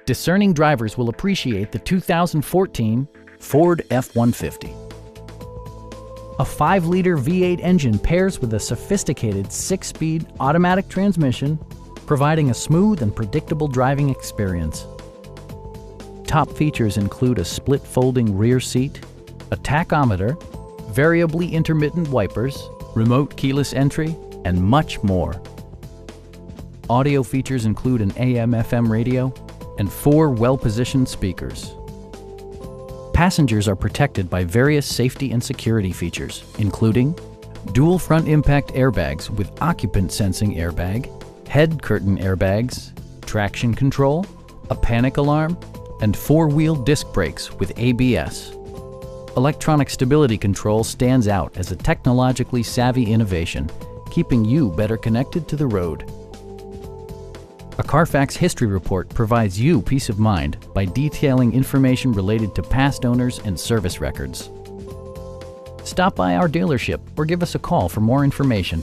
Discerning drivers will appreciate the 2014 Ford F-150. A 5-liter V8 engine pairs with a sophisticated 6-speed automatic transmission, providing a smooth and predictable driving experience. Top features include a split folding rear seat, a tachometer, variably intermittent wipers, remote keyless entry, and much more. Audio features include an AM/FM radio and 4 well-positioned speakers. Passengers are protected by various safety and security features, including dual front impact airbags with occupant sensing airbag, head curtain airbags, traction control, a panic alarm, and 4-wheel disc brakes with ABS. Electronic stability control stands out as a technologically savvy innovation, keeping you better connected to the road. A Carfax history report provides you peace of mind by detailing information related to past owners and service records. Stop by our dealership or give us a call for more information.